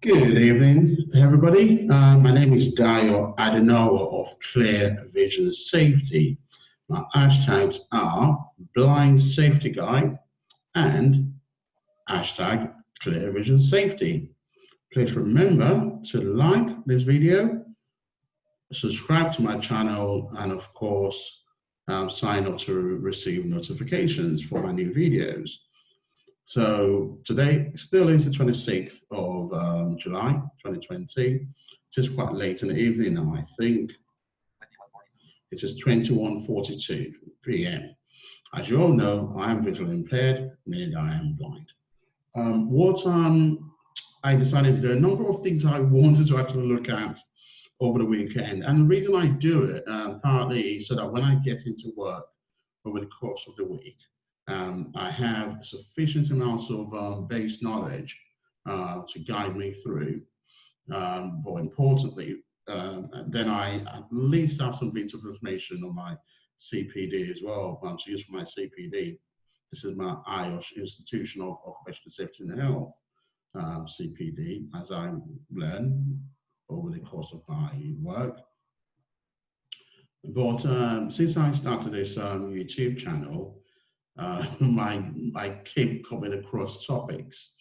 Good evening, everybody. My name is Dayo Adenoa of Clear Vision Safety. My hashtags are Blind Safety Guide and hashtag Clear Vision Safety. Please remember to like this video, subscribe to my channel, and of course, sign up to receive notifications for my new videos. So today still is the 26th of July 2020. It is quite late in the evening now, I think. It is 21:42 p.m. As you all know, I am visually impaired, meaning I am blind. I decided to do a number of things I wanted to actually look at over the weekend. And the reason I do it, partly is so that when I get into work over the course of the week, I have sufficient amounts of base knowledge to guide me through. But importantly, then I at least have some bits of information on my CPD as well, to use for my CPD. This is my IOSH Institution of Occupational Safety and Health, CPD, as I learn over the course of my work. But since I started this YouTube channel, I keep coming across topics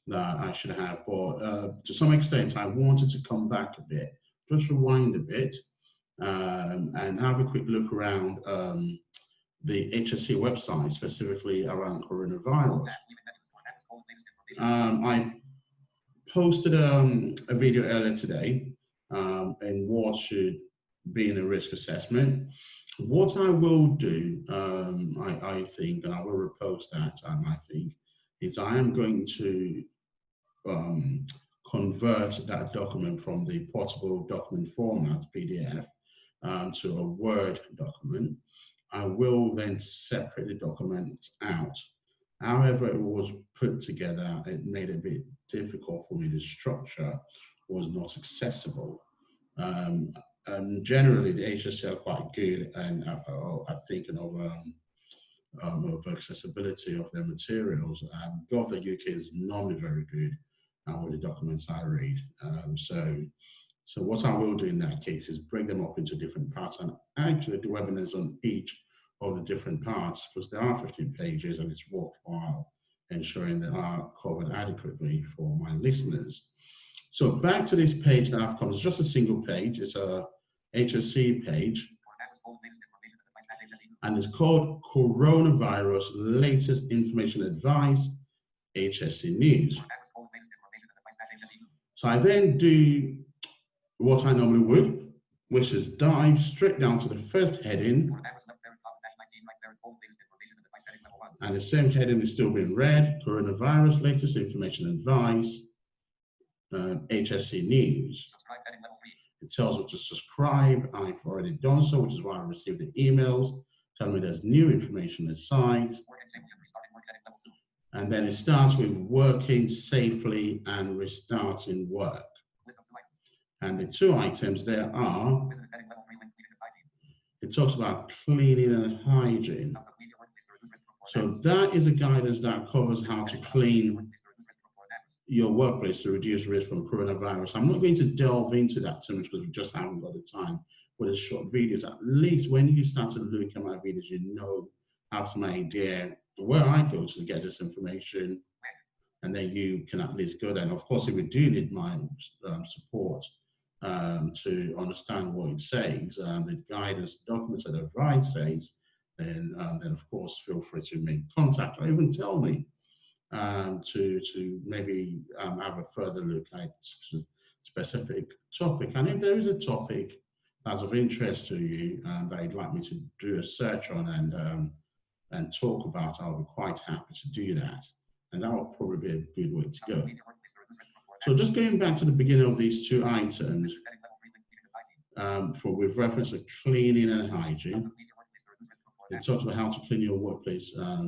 that I should have, but to some extent I wanted to come back a bit, just rewind a bit, and have a quick look around the HSE website, specifically around coronavirus. I posted a video earlier today in what should be in a risk assessment. What I will do, I think, and I will repost that, I think, is I am going to convert that document from the portable document format, PDF, to a Word document. I will then separate the document out. However it was put together, it made it a bit difficult for me. The structure was not accessible. And generally, the HSE are quite good, and I think, of accessibility of their materials. Gov UK is normally very good with the documents I read. So what I will do in that case is break them up into different parts and actually do webinars on each of the different parts, because there are 15 pages and it's worthwhile ensuring they are covered adequately for my listeners. So back to this page that I've come, it's just a single page. It's a HSE page, and it's called Coronavirus Latest Information Advice, HSE News. So I then do what I normally would, which is dive straight down to the first heading, and the same heading is still being read, Coronavirus Latest Information Advice, HSE News. It tells me to subscribe. I've already done so, which is why I received the emails telling me there's new information in the site. And then it starts with working safely and restarting work. And the two items there are, it talks about cleaning and hygiene. So that is a guidance that covers how to clean your workplace to reduce risk from coronavirus. I'm not going to delve into that too much because we just haven't got the time for the short videos. At least when you start to look at my videos, you know, have some idea where I go to get this information, and then you can at least go there. And of course, if you do need my support to understand what it says, the guidance documents that advice says, then of course feel free to make contact or even tell me to maybe have a further look at a specific topic. And if there is a topic that's of interest to you that you'd like me to do a search on and talk about, I'll be quite happy to do that. And that will probably be a good way to go. So just going back to the beginning of these two items, with reference to cleaning and hygiene, it talks about how to clean your workplace, how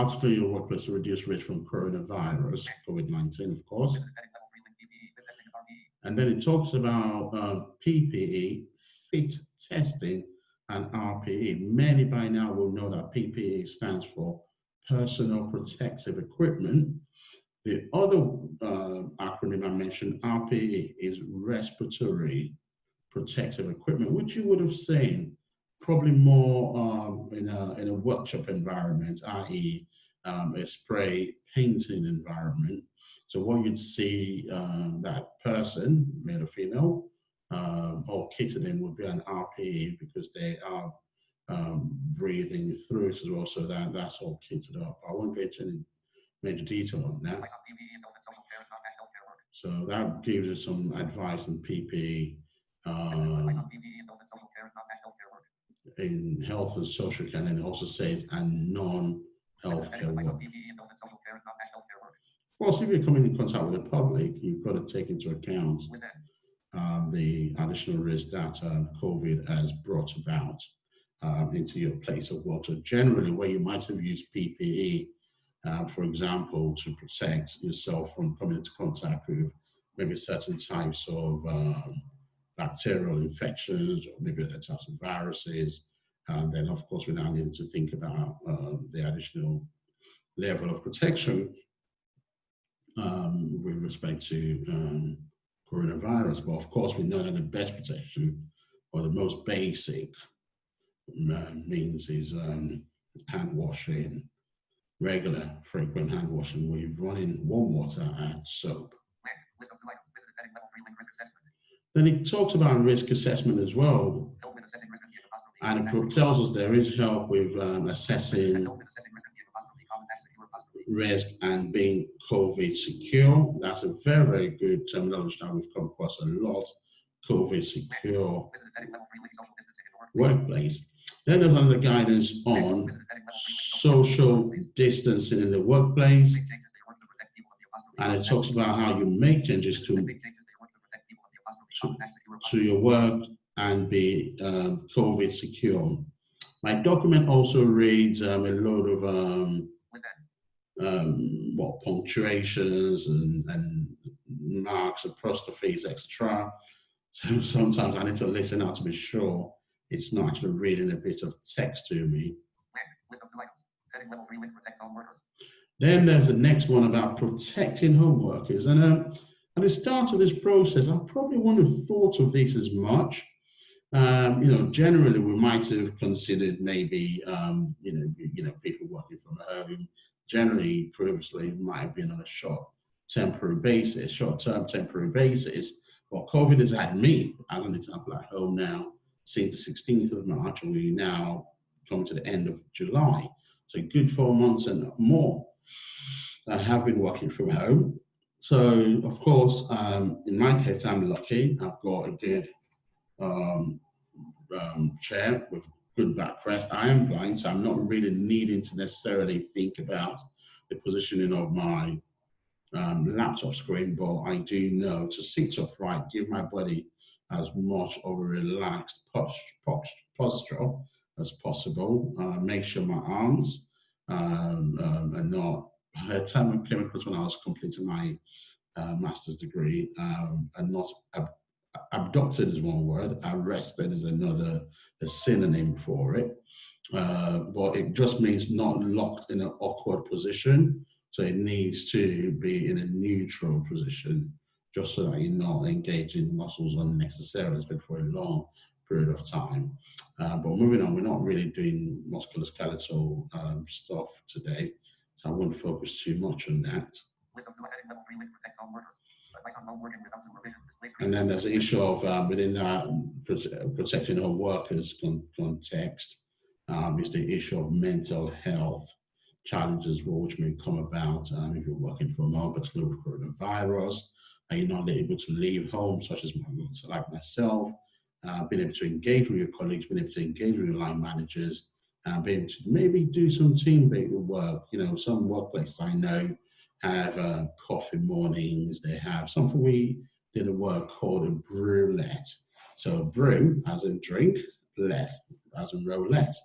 to clean your workplace to reduce risk from coronavirus, COVID-19, of course. And then it talks about PPE, fit testing, and RPE. Many by now will know that PPE stands for personal protective equipment. The other acronym I mentioned, RPE, is respiratory protective equipment, which you would have seen probably more in a workshop environment, i.e. A spray painting environment. So what you'd see that person, male or female, or kitted in would be an RPE, because they are breathing through it as well, so that's all kitted up. I won't go into any major detail on that. So that gives us some advice on PPE in health and social care, and it also says and non-healthcare work. Of course, if you're coming in contact with the public, you've got to take into account the additional risk that COVID has brought about into your place of work. So generally, where you might have used PPE, for example, to protect yourself from coming into contact with maybe certain types of bacterial infections, or maybe other types of viruses, then of course we now need to think about the additional level of protection with respect to coronavirus. But of course we know that the best protection, or the most basic means, is hand washing, regular, frequent hand washing with running warm water and soap. Then it talks about risk assessment as well, and it tells us there is help with assessing risk and being COVID secure. That's a very, very good terminology that we've come across a lot. COVID secure workplace. Then there's another guidance on social distancing in the workplace, and it talks about how you make changes to your work and be COVID secure. My document also reads a load of punctuations and marks, apostrophes, etc. So sometimes I need to listen out to be sure it's not actually reading a bit of text to me. Then there's the next one about protecting home workers. And at the start of this process, I probably wouldn't have thought of this as much. Generally we might have considered maybe, people working from home. Generally, previously, might have been on a short-term temporary basis. But COVID has had me, as an example, at home now since the 16th of March, and we now come to the end of July. So a good 4 months and more. I have been working from home. So, of course, in my case, I'm lucky. I've got a good chair with good backrest. I am blind, so I'm not really needing to necessarily think about the positioning of my laptop screen, but I do know to sit upright, give my body as much of a relaxed posture as possible, make sure my arms are not. By the time I came across when I was completing my master's degree, and not abducted is one word, arrested is another, a synonym for it. But it just means not locked in an awkward position. So it needs to be in a neutral position, just so that you're not engaging muscles unnecessarily, especially for a long period of time. But moving on, we're not really doing musculoskeletal stuff today, so I won't focus too much on that. And then there's the issue of within that protecting home workers context, is the issue of mental health challenges which may come about if you're working from home, particularly with coronavirus. Are you not able to leave home, such as like myself, being able to engage with your colleagues, being able to engage with your line managers, being able to maybe do some team-based work. Some workplaces I know have coffee mornings. They have something we did a work called a brewlette. So brew as in drink, let as in roulette.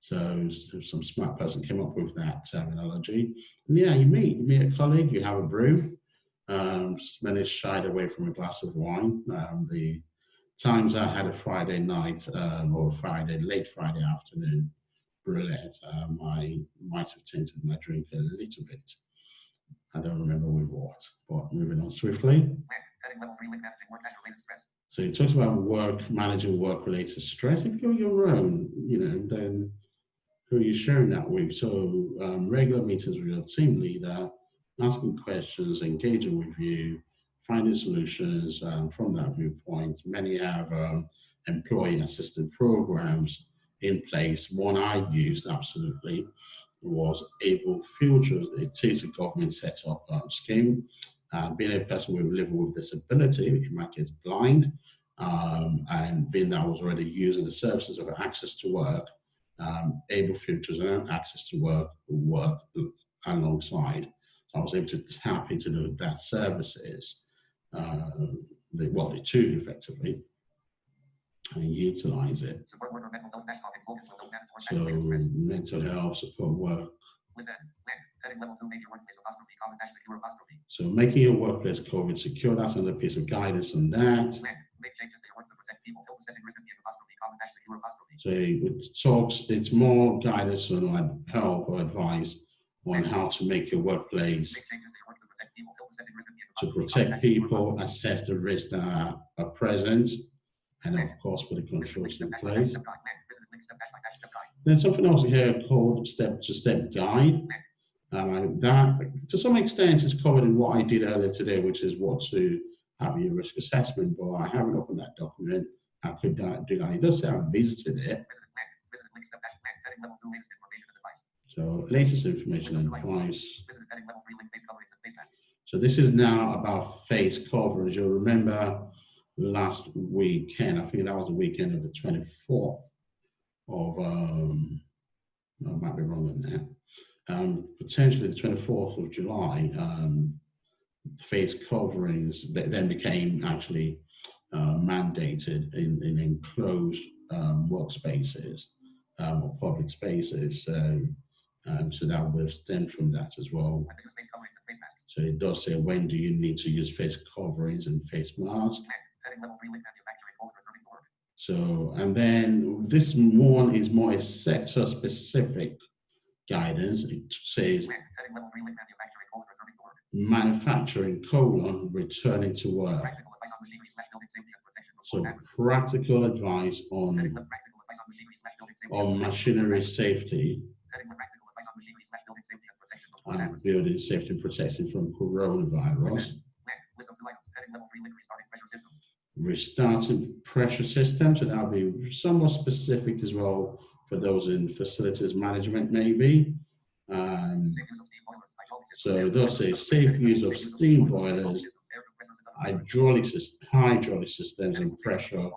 So some smart person came up with that terminology. And yeah, you meet a colleague, you have a brew. Many shied away from a glass of wine. The times I had a Friday night or late Friday afternoon roulette. I might have tainted my drink a little bit. I don't remember with what, but moving on swiftly. So it talks about managing work-related stress. If you're your own, then who are you sharing that with? So regular meetings with your team leader, asking questions, engaging with you, finding solutions from that viewpoint. Many have employee assisted programs in place. One I used absolutely was Able Futures. It is a government set up scheme. Being a person living with disability, in my case blind, and being that I was already using the services of Access to Work, Able Futures and Access to Work alongside. So I was able to tap into that services, the two effectively, and utilize it. So mental health support work. So making your workplace COVID secure, that's another piece of guidance on that. So it's more guidance on help or advice on how to make your workplace to protect people, assess the risks that are present, and of course put the controls in place. There's something else here called step-to-step guide. That to some extent is covered in what I did earlier today, which is what to have your risk assessment, but I haven't opened that document. I could do that. It does say I visited it. So latest information and advice. So this is now about face coverage. You'll remember last weekend, I think that was the weekend of the 24th of, I might be wrong on that. Potentially the 24th of July, face coverings then became actually mandated in enclosed workspaces or public spaces. So that will stem from that as well. So it does say, when do you need to use face coverings and face masks? So, and then this one is more a sector specific guidance. It says manufacturing : returning to work. So practical advice on machinery safety and building safety and protection from coronavirus. Restarting pressure systems, so that'll be somewhat specific as well for those in facilities management maybe. So it does say safe use of steam boilers, hydraulic systems and pressure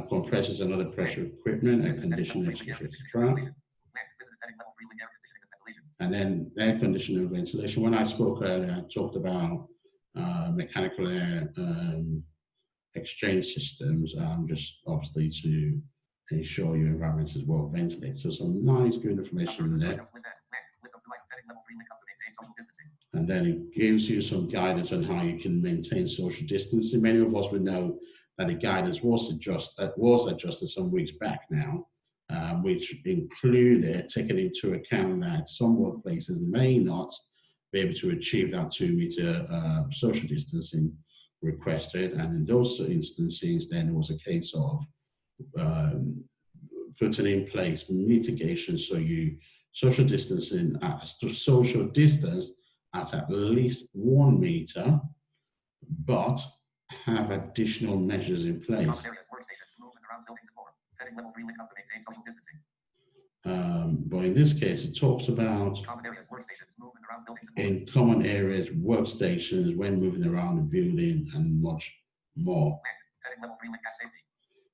compressors and other pressure equipment, air conditioning, etc. And then air conditioning and ventilation. When I spoke earlier, I talked about mechanical air exchange systems, just obviously to ensure your environment is well ventilated. So some nice, good information in there. And then it gives you some guidance on how you can maintain social distancing. Many of us would know that the guidance was adjusted some weeks back now, which included taking into account that some workplaces may not be able to achieve that 2-meter social distancing requested. And in those instances, then it was a case of putting in place mitigation. So you social distance at least 1 meter, but have additional measures in place. But in this case, it talks about in common areas, workstations, when moving around the building, and much more.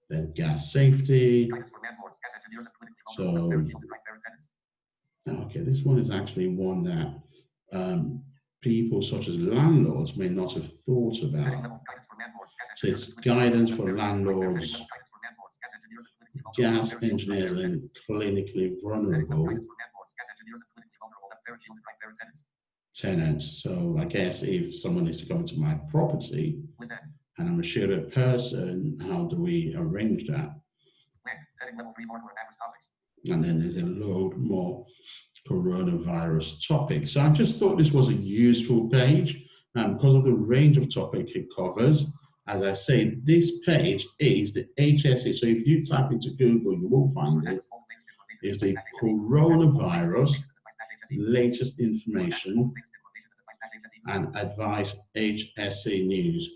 Then gas safety. So, okay, this one is actually one that people such as landlords may not have thought about. So it's guidance for landlords, gas engineers, and clinically vulnerable tenants. So I guess if someone is to come into my property and I'm a shielded person, how do we arrange that? And then there's a load more coronavirus topics. So I just thought this was a useful page because of the range of topic it covers. As I say, this page is the HSE. So if you type into Google, you will find it. Is the coronavirus latest information and advice HSE news.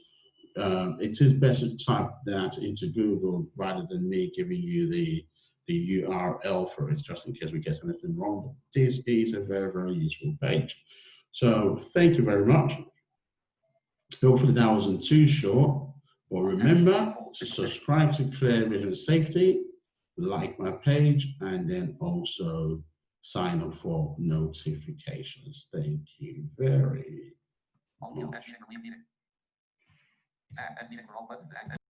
It is better to type that into Google rather than me giving you the URL for it, just in case we get anything wrong. But this is a very, very useful page. So thank you very much. Hopefully that wasn't too short. But remember to subscribe to Clear Vision Safety, like my page, and then also sign up for notifications. Thank you very much.